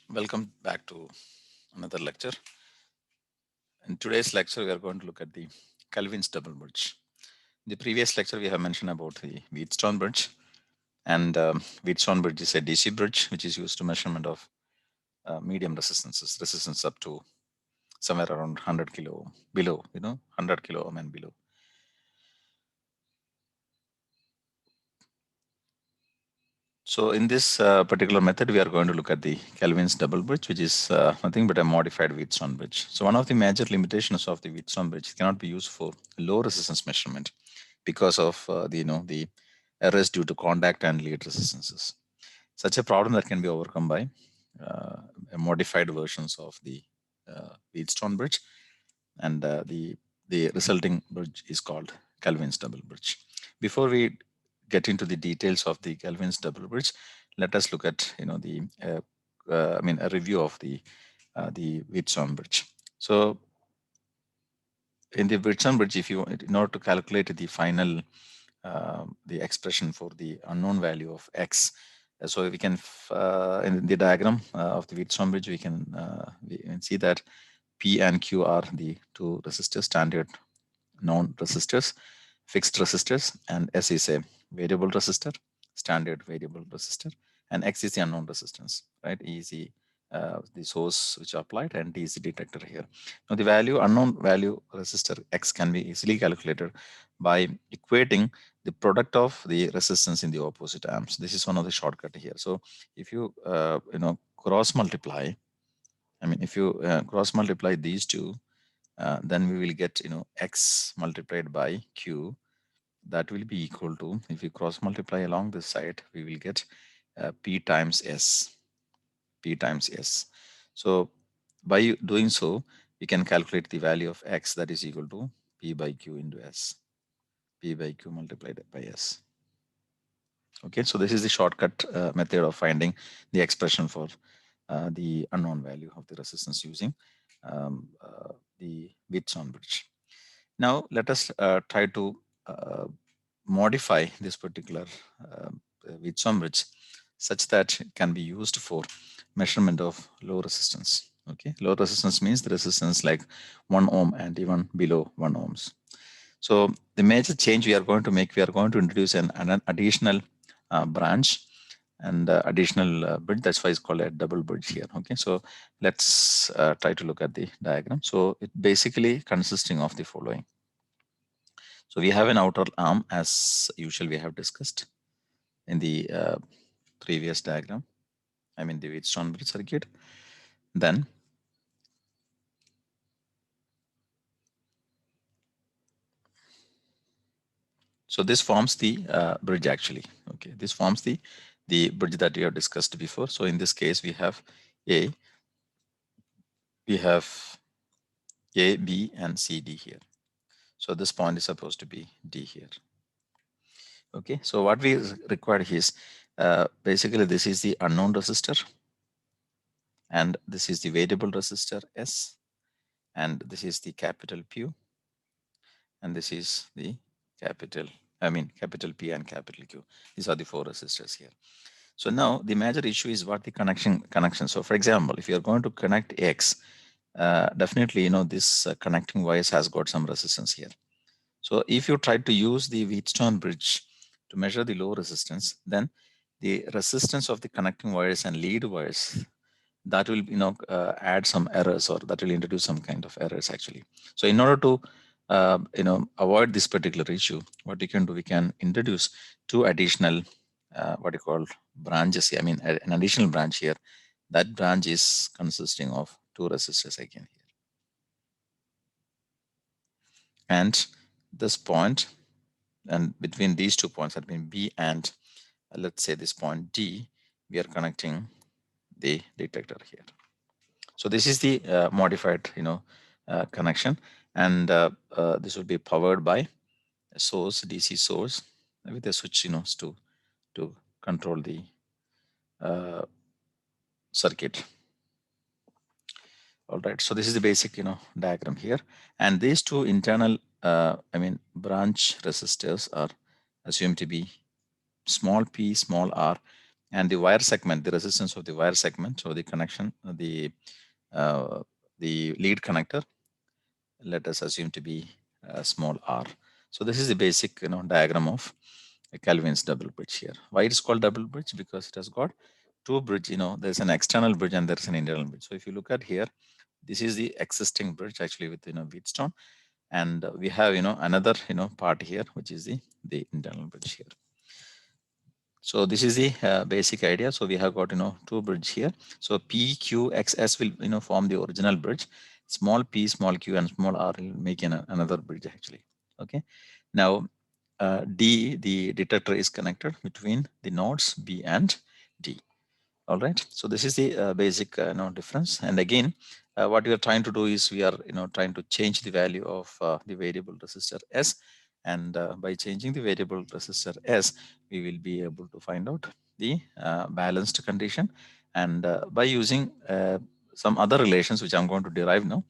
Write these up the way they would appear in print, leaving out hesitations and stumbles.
Welcome back to another lecture. In today's lecture, we are going to look at the Kelvin's double bridge. In the previous lecture, we have mentioned about the Wheatstone bridge, and Wheatstone bridge is a DC bridge which is used to measurement of medium resistances, resistance up to somewhere around 100 kilo below, 100 kilo ohm and below. So in this particular method, we are going to look at the Kelvin's double bridge, which is nothing but a modified Wheatstone bridge. So one of the major limitations of the Wheatstone bridge cannot be used for low resistance measurement because of the errors due to contact and lead resistances. Such a problem that can be overcome by uh, modified versions of the Wheatstone bridge, and the resulting bridge is called Kelvin's double bridge. Before we get into the details of the Kelvin's double bridge, let us look at a review of the Wheatstone bridge. So in the Wheatstone bridge, if you in order to calculate the final the expression for the unknown value of x. So we can in the diagram of the Wheatstone bridge, we can see that P and Q are the two resistors, standard known resistors, fixed resistors, and S is a variable resistor, standard variable resistor, and X is the unknown resistance, right? E is the source which are applied, and D is the detector here. Now the unknown value resistor X can be easily calculated by equating the product of the resistance in the opposite amps. This is one of the shortcut here. So if you cross multiply, if you cross multiply these two, then we will get x multiplied by q. That will be equal to, if we cross multiply along this side, we will get p times s. So by doing so, we can calculate the value of x, that is equal to p by q into s. P by q multiplied by s. Okay, so this is the shortcut method of finding the expression for the unknown value of the resistance using the Wheatstone bridge. Now let us try to modify this particular Wheatstone bridge such that it can be used for measurement of low resistance. Okay, low resistance means the resistance like 1 ohm and even below 1 ohms. So the major change we are going to make, we are going to introduce an additional branch and additional bridge. That's why it's called a double bridge here. Okay, so let's try to look at the diagram. So it basically consisting of the following. So we have an outer arm as usual we have discussed in the previous diagram. I mean the Wheatstone bridge circuit. Then so this forms the bridge actually. Okay, this forms the bridge that we have discussed before. So in this case we have A, we have A, B, and C, D here. So this point is supposed to be D here. Okay, so what we require is basically this is the unknown resistor, and this is the variable resistor S, and this is the capital Q, and this is the capital P and capital Q. These are the four resistors here. So now the major issue is what the connection. So for example, if you're going to connect X, definitely this connecting wires has got some resistance here. So if you try to use the Wheatstone bridge to measure the low resistance, then the resistance of the connecting wires and lead wires, that will add some errors, or that will introduce some kind of errors actually. So in order to avoid this particular issue, what we can do, we can introduce two additional what you call branches here. An additional branch here. That branch is consisting of two resistors again here, and this point, and between these 2 points, that means B and let's say this point D, we are connecting the detector here. So this is the modified connection, and this will be powered by a source, DC source, with a switch to control the uh, circuit. All right, so this is the basic diagram here, and these two internal branch resistors are assumed to be small p, small r, and the wire segment, the resistance of the wire segment, so the connection, uh, the lead connector, let us assume to be small r. So this is the basic diagram of a Kelvin's double bridge here. Why it is called double bridge? Because it has got two bridge. There's an external bridge and there's an internal bridge. So if you look at here, this is the existing bridge actually with Wheatstone, and we have another part here which is the internal bridge here. So this is the basic idea. So we have got two bridge here. So P, Q, X, S will form the original bridge. Small p, small q, and small r will make another bridge actually. Okay. Now D, the detector is connected between the nodes B and D. All right. So this is the basic difference. And again, what we are trying to do is we are trying to change the value of the variable resistor S, and by changing the variable resistor S, we will be able to find out the balanced condition. And by using some other relations which I'm going to derive now,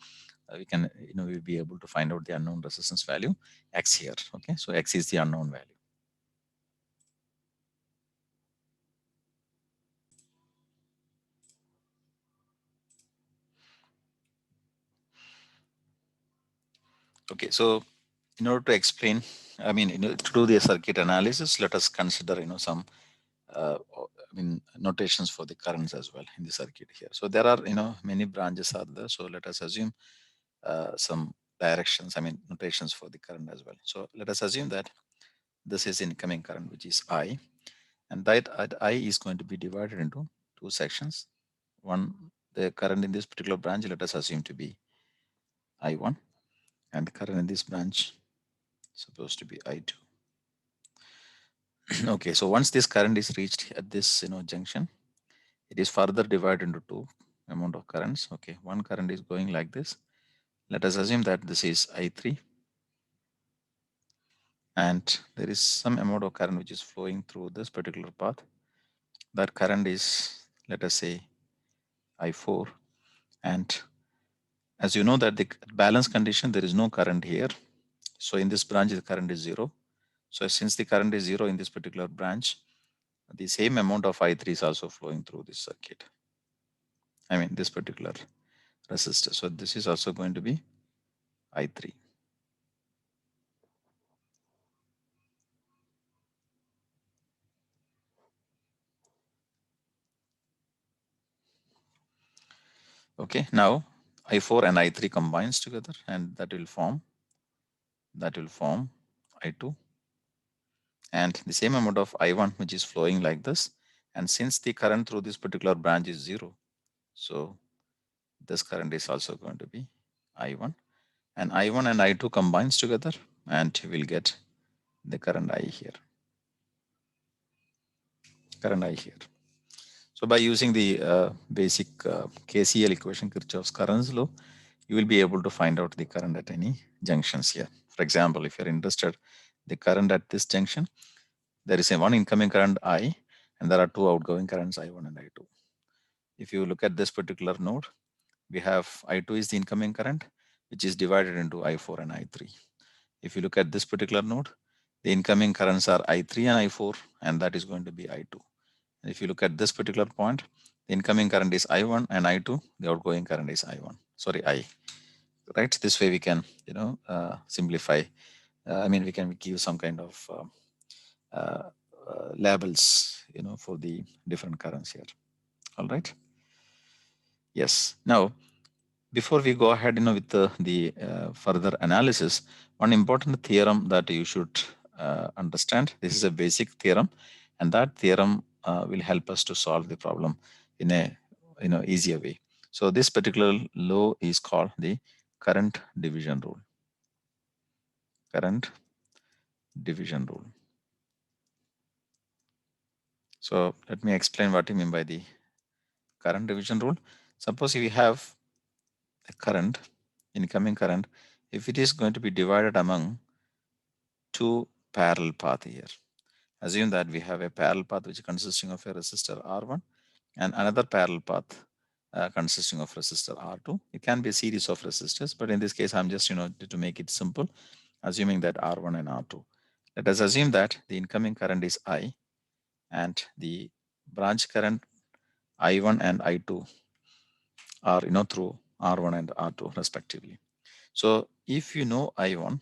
we can we'll be able to find out the unknown resistance value X here. Okay. So X is the unknown value. Okay, so in order to explain, I mean, to do the circuit analysis, let us consider, some, notations for the currents as well in the circuit here. So there are, many branches are there. So let us assume some directions, notations for the current as well. So let us assume that this is incoming current, which is I, and that I is going to be divided into two sections. One, the current in this particular branch, let us assume to be I1, and the current in this branch supposed to be I2. Okay, so once this current is reached at this junction, it is further divided into two amount of currents. Okay, one current is going like this. Let us assume that this is I3, and there is some amount of current which is flowing through this particular path. That current is, let us say, I4, and as you know that the balance condition, there is no current here. So in this branch the current is 0. So since the current is 0 in this particular branch, the same amount of I3 is also flowing through this circuit. This particular resistor. So this is also going to be I3. Okay, now I4 and I3 combines together, and that will form I2, and the same amount of I1 which is flowing like this. And since the current through this particular branch is 0, so this current is also going to be I1, and I1 and I2 combines together, and we'll get the current I here. So by using the basic KCL equation, Kirchhoff's current law, you will be able to find out the current at any junctions here. For example, if you're interested, the current at this junction, there is a one incoming current I, and there are two outgoing currents I1 and I2. If you look at this particular node, we have I2 is the incoming current, which is divided into I4 and I3. If you look at this particular node, the incoming currents are I3 and I4, and that is going to be I2. And if you look at this particular point, the incoming current is I1 and I2, the outgoing current is I. Right? This way we can, simplify. We can give some kind of labels, for the different currents here. All right. Yes. Now, before we go ahead, with the further analysis, one important theorem that you should understand. This is a basic theorem, and that theorem will help us to solve the problem in a easier way. So this particular law is called the current division rule. Current division rule. So let me explain what you mean by the current division rule. Suppose if we have a current, incoming current, if it is going to be divided among two parallel path here. Assume that we have a parallel path which is consisting of a resistor R1 and another parallel path consisting of resistor R2. It can be a series of resistors, but in this case, I'm just, to make it simple, assuming that R1 and R2. Let us assume that the incoming current is I and the branch current I1 and I2 are through R1 and R2 respectively. So if you know I1,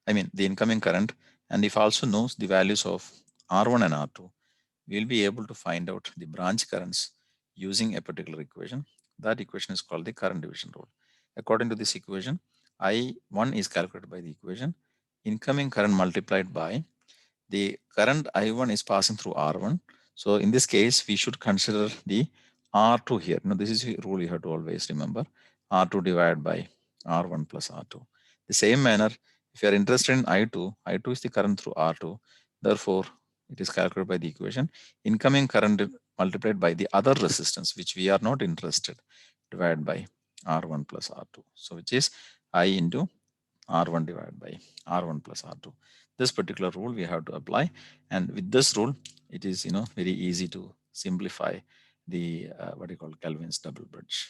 I mean the incoming current, and if also knows the values of R1 and R2, we'll be able to find out the branch currents using a particular equation. That equation is called the current division rule. According to this equation, I1 is calculated by the equation incoming current multiplied by the current I1 is passing through R1. So in this case, we should consider the R2 here. Now, this is a rule you have to always remember. R2 divided by R1 plus R2. The same manner, if you are interested in I2, I2 is the current through R2. Therefore, it is calculated by the equation incoming current multiplied by the other resistance, which we are not interested, divided by R1 plus R2. So which is I into R1 divided by R1 plus R2. This particular rule we have to apply, and with this rule, it is very easy to simplify the what you call Kelvin's double bridge.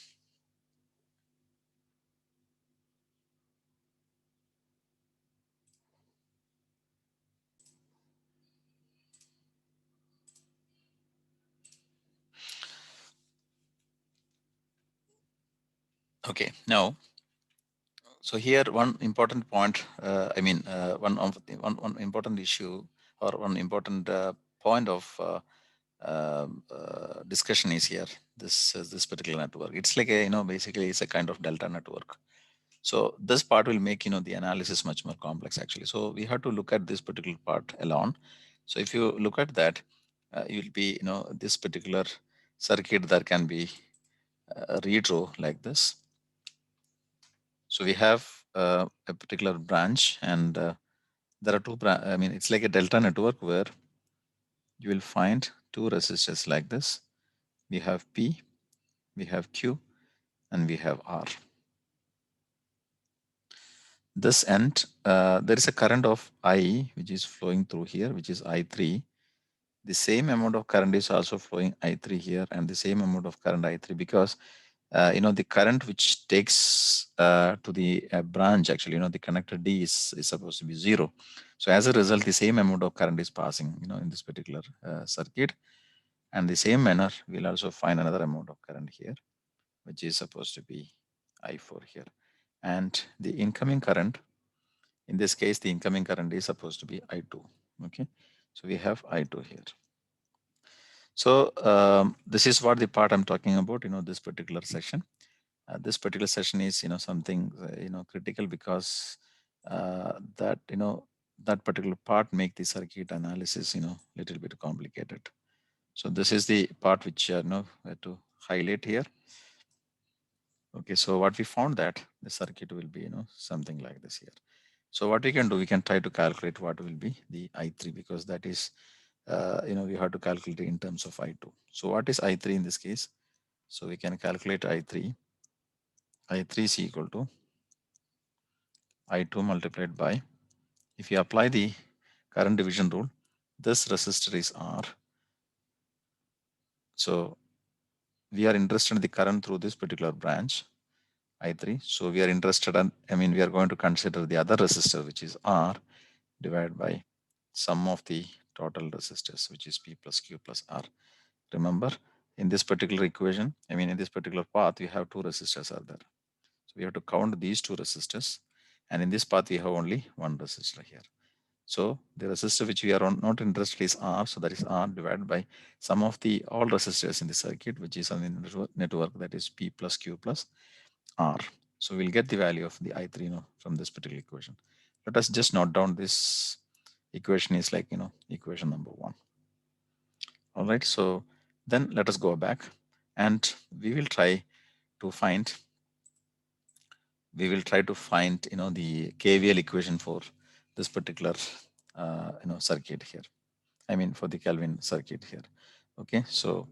Okay, now, so here one important point. One important issue or one important point of discussion is here. This particular network. It's like a basically it's a kind of delta network. So this part will make the analysis much more complex actually. So we have to look at this particular part alone. So if you look at that, you'll be this particular circuit that can be redraw like this. So we have a particular branch, and there are I mean, it's like a delta network where you will find two resistors like this. We have P, we have Q, and we have R. This end, there is a current of I which is flowing through here, which is I3. The same amount of current is also flowing I3 here, and the same amount of current I3, because the current which takes to the branch, actually, the connector D is supposed to be 0. So as a result, the same amount of current is passing, in this particular circuit. And the same manner, we'll also find another amount of current here, which is supposed to be I4 here. And the incoming current, in this case, the incoming current is supposed to be I2. Okay, so we have I2 here. So this is what the part I'm talking about. This particular session. This particular session is something critical, because that particular part make the circuit analysis little bit complicated. So this is the part which we have to highlight here. Okay, so what we found that the circuit will be something like this here. So what we can do, we can try to calculate what will be the I3, because that is we have to calculate in terms of I2. So what is I3 in this case? So we can calculate I3. I3 is equal to I2 multiplied by, if you apply the current division rule, this resistor is R. So we are interested in the current through this particular branch, I3. So we are interested in, we are going to consider the other resistor, which is R, divided by sum of the total resistors, which is P plus Q plus R. Remember, in this particular equation, in this particular path, we have two resistors are there. So we have to count these two resistors. And in this path, we have only one resistor here. So the resistor which we are not interested is R. So that is R divided by sum of the all resistors in the circuit, which is on the network, that is P plus Q plus R. So we'll get the value of the I3 from this particular equation. Let us just note down this equation is like equation number 1. All right. So then let us go back, and we will try to find the KVL equation for this particular circuit here. For the Kelvin circuit here. Okay, so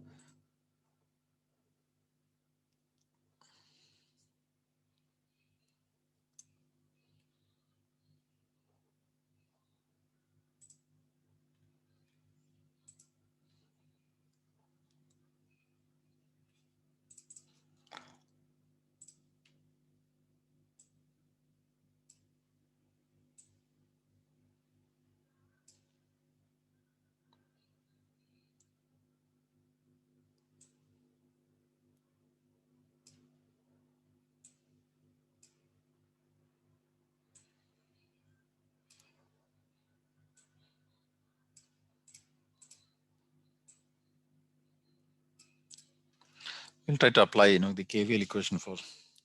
We'll try to apply, the KVL equation for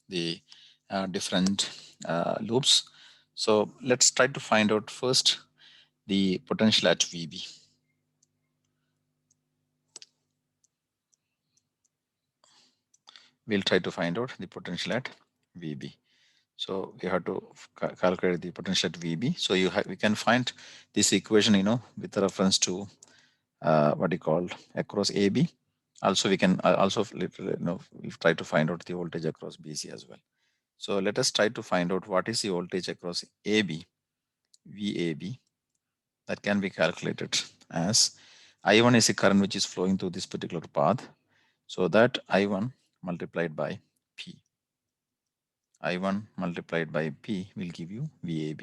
the different loops. So let's try to find out first the potential at VB. We'll try to find out the potential at VB. So we have to calculate the potential at VB. So we can find this equation, with reference to what you call across AB. Also, we can also we try to find out the voltage across BC as well. So let us try to find out what is the voltage across AB, VAB, that can be calculated as I1 is a current which is flowing through this particular path. So that I1 multiplied by P. I1 multiplied by P will give you VAB,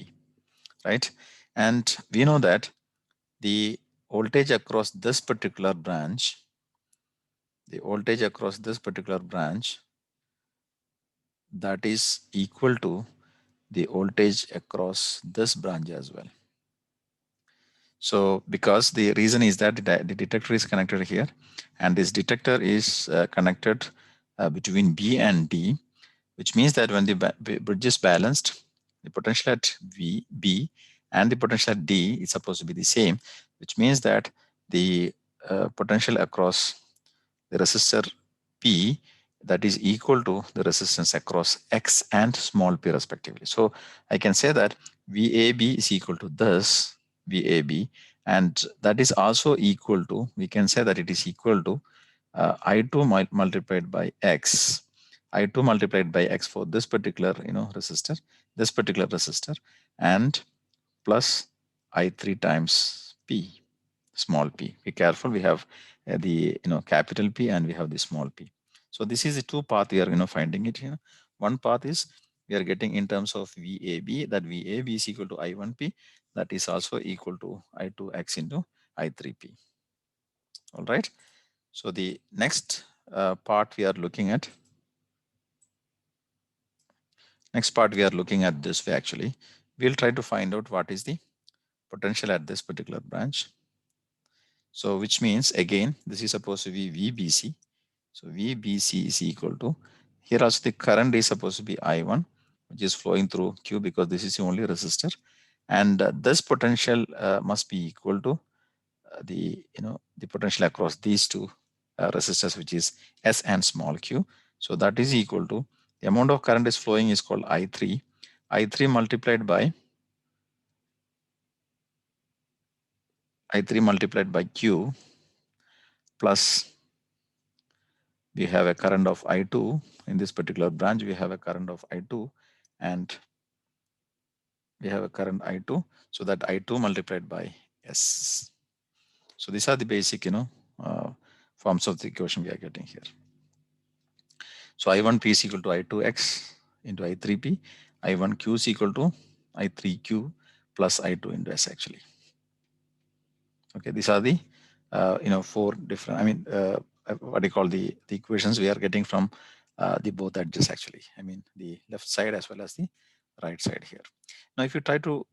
right? And we know that the voltage across this particular branch, that is equal to the voltage across this branch as well. So because the reason is that the detector is connected here, and this detector is connected between B and D, which means that when the bridge is balanced, the potential at B and the potential at D is supposed to be the same, which means that the potential across the resistor P, that is equal to the resistance across X and small p respectively. So I can say that VAB is equal to this VAB, and that is also equal to, we can say that it is equal to I2 multiplied by X. I2 multiplied by X for this particular resistor, and plus I3 times P, small p. Be careful, we have the capital P and we have the small p. So this is the two path we are finding it here. One path is we are getting in terms of VAB, that VAB is equal to I1P, that is also equal to I2X into I3P. All right. So the next part we are looking at, this way actually. We'll try to find out what is the potential at this particular branch. So which means again, this is supposed to be VBC. So VBC is equal to, here also the current is supposed to be I1, which is flowing through Q because this is the only resistor. And this potential must be equal to the potential across these two resistors, which is S and small q. So that is equal to, the amount of current is flowing is called I3. I3 multiplied by Q, plus we have a current of I2. In this particular branch, we have a current of I2, and we have a current I2. So that I2 multiplied by S. So these are the basic, forms of the equation we are getting here. So I1P is equal to I2X into I3P. I1Q is equal to I3Q plus I2 into S actually. Okay, these are the four different, what do you call the equations we are getting from the both edges actually. I mean the left side as well as the right side here. Now if you try to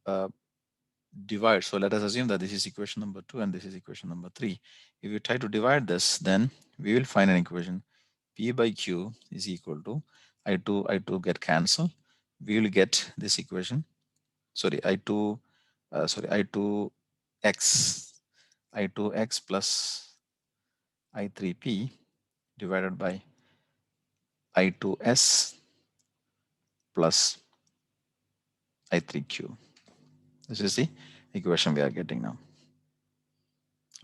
divide, so let us assume that this is equation number 2 and this is equation number 3. If you try to divide this, then we will find an equation. P by Q is equal to I2 get cancelled. We will get this equation. Sorry, I2X plus I3P divided by I2S plus I3Q. This is the equation we are getting now.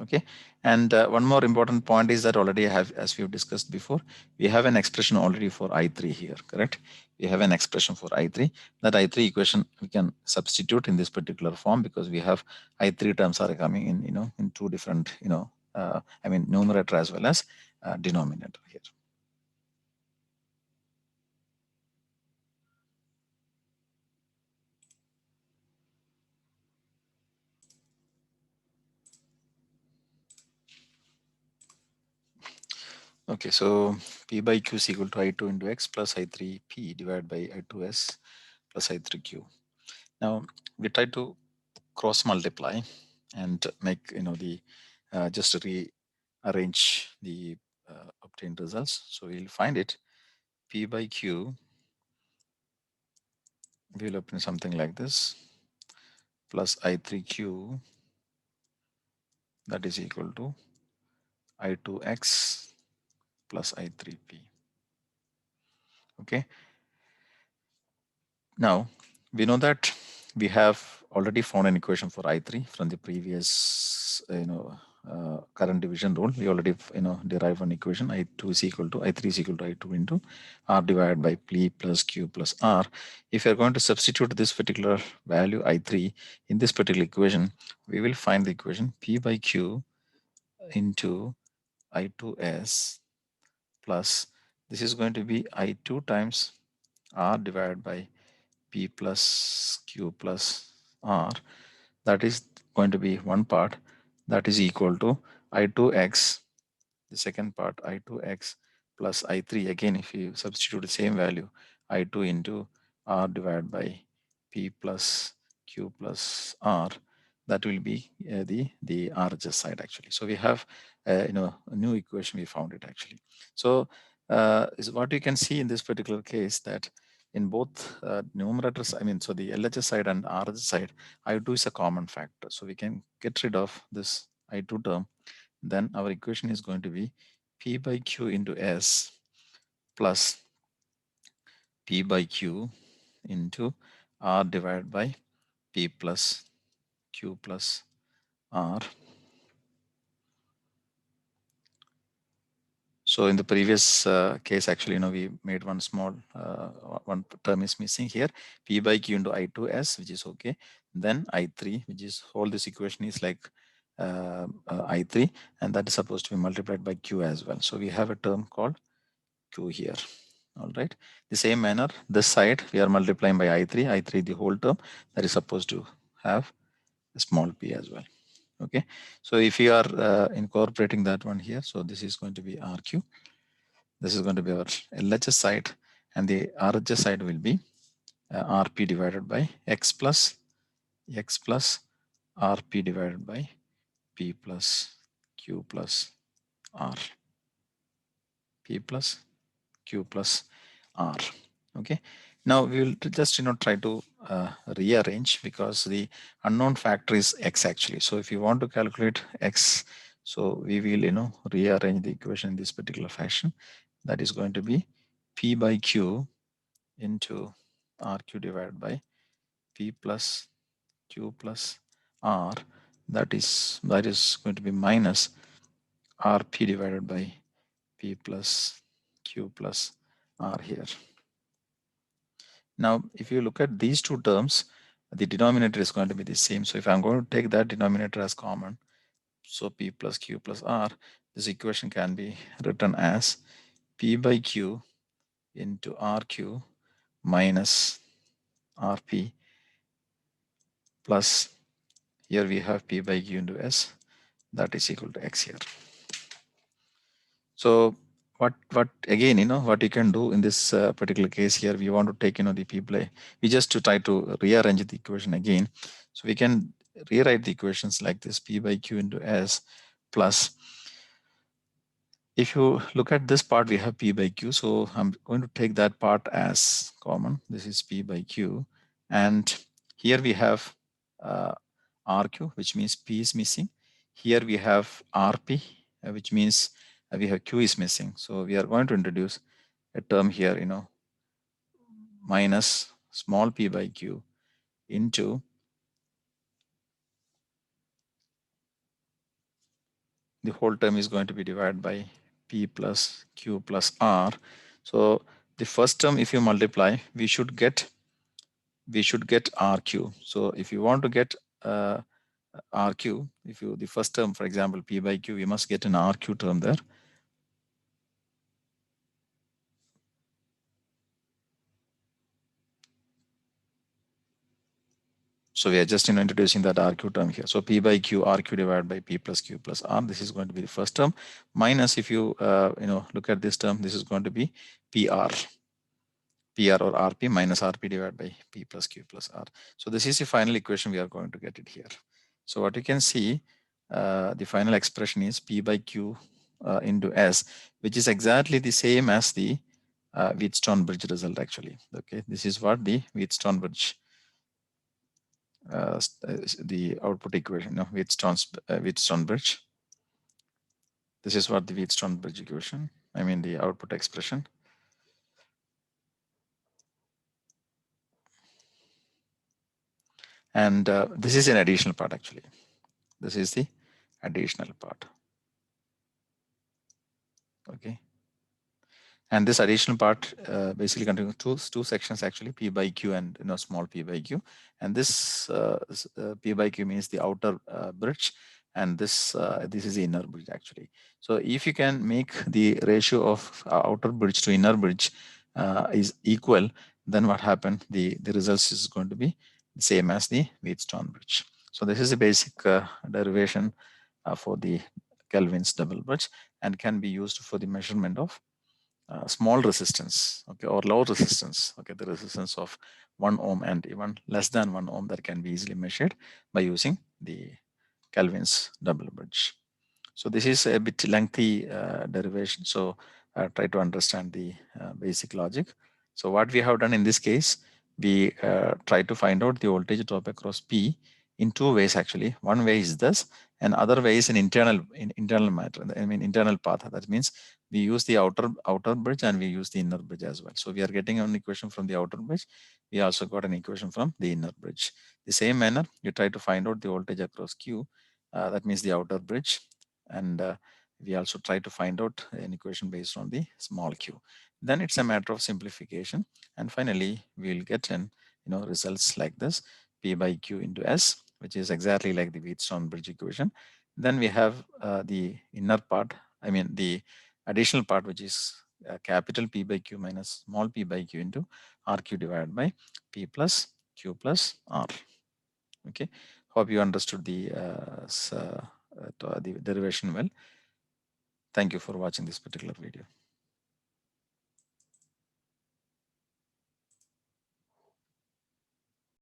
Okay, and one more important point is that already as we've discussed before, we have an expression already for I3 here, correct? We have an expression for I3. That I3 equation we can substitute in this particular form because we have I3 terms are coming in, in two different, numerator as well as denominator here. Okay, so P by Q is equal to I2 into X plus I3P divided by I2S plus I3Q. Now we try to cross multiply and make the just rearrange the obtain results. So we'll find it P by Q. We'll obtain something like this plus I3Q, that is equal to I2X plus I3P. Okay. Now we know that we have already found an equation for I3 from the previous, current division rule. We already, derive an equation. I2 is equal to I3 is equal to I2 into R divided by P plus Q plus R. If you're going to substitute this particular value I3 in this particular equation, we will find the equation P by Q into I2S plus this is going to be I2 times R divided by P plus Q plus R. That is going to be one part, that is equal to I2X, the second part I2X plus I3. Again, if you substitute the same value, I2 into R divided by P plus Q plus R, that will be the RHS side actually. So we have a new equation. We found it actually. So is what you can see in this particular case, that in both numerators, so the LHS side and RHS side, I2 is a common factor. So we can get rid of this I2 term. Then our equation is going to be P by Q into S plus P by Q into R divided by P plus Q plus R. So in the previous case, actually, we made one small, one term is missing here, P by Q into I2S, which is okay. Then I3, which is whole this equation is like I3, and that is supposed to be multiplied by Q as well. So we have a term called Q here. All right. The same manner, this side we are multiplying by I3 the whole term, that is supposed to have a small p as well. Okay. So if you are incorporating that one here, so this is going to be RQ. This is going to be our LHS side, and the RHS side will be RP divided by X plus RP divided by P plus Q plus R. P plus Q plus R. Okay. Now we will just try to rearrange, because the unknown factor is X actually. So if you want to calculate X, so we will rearrange the equation in this particular fashion. That is going to be P by Q into RQ divided by P plus Q plus R. That is going to be minus RP divided by P plus Q plus R here. Now, if you look at these two terms, the denominator is going to be the same. So if I'm going to take that denominator as common, so P plus Q plus R, this equation can be written as P by Q into RQ minus RP plus, here we have P by Q into S, that is equal to X here. So what again, what you can do in this particular case here, we want to take the P by, we just to try to rearrange the equation again. So we can rewrite the equations like this: P by Q into S plus, if you look at this part, we have P by Q, so I'm going to take that part as common. This is P by Q, and here we have RQ, which means P is missing. Here we have RP, which means we have Q is missing. So we are going to introduce a term here, minus small p by Q into the whole term is going to be divided by P plus Q plus R. So the first term, if you multiply, we should get RQ. So if you want to get RQ, if you the first term, for example, P by Q, we must get an RQ term there. So we are just introducing that RQ term here. So P by Q, RQ divided by P plus Q plus R. This is going to be the first term. Minus, if you look at this term, this is going to be PR. PR or RP minus RP divided by P plus Q plus R. So this is the final equation. We are going to get it here. So what you can see, the final expression is P by Q into S, which is exactly the same as the Wheatstone bridge result actually. Okay, this is what the Wheatstone bridge, the output equation, no, Wheatstone bridge. This is what the Wheatstone bridge equation, I mean the output expression. And this is an additional part actually. This is the additional part. Okay. And this additional part basically contains two sections actually, P by Q and small p by Q. And this P by Q means the outer bridge, and this is the inner bridge actually. So if you can make the ratio of outer bridge to inner bridge is equal, then what happened? The results is going to be the same as the Wheatstone bridge. So this is a basic derivation for the Kelvin's double bridge, and can be used for the measurement of small resistance, okay, or low resistance, okay, the resistance of 1 ohm and even less than 1 ohm, that can be easily measured by using the Kelvin's double bridge. So this is a bit lengthy derivation, so try to understand the basic logic. So what we have done in this case, we try to find out the voltage drop across P in two ways actually. One way is this, and other way is an internal matter, I mean internal path. That means we use the outer bridge and we use the inner bridge as well. So we are getting an equation from the outer bridge. We also got an equation from the inner bridge. The same manner, you try to find out the voltage across Q, that means the outer bridge, and we also try to find out an equation based on the small q. Then it's a matter of simplification, and finally we'll get an results like this: P by Q into S, which is exactly like the Wheatstone bridge equation. Then we have the inner part, I mean the additional part, which is capital P by Q minus small p by Q into RQ divided by P plus Q plus R. Okay, hope you understood the derivation well. Thank you for watching this particular video.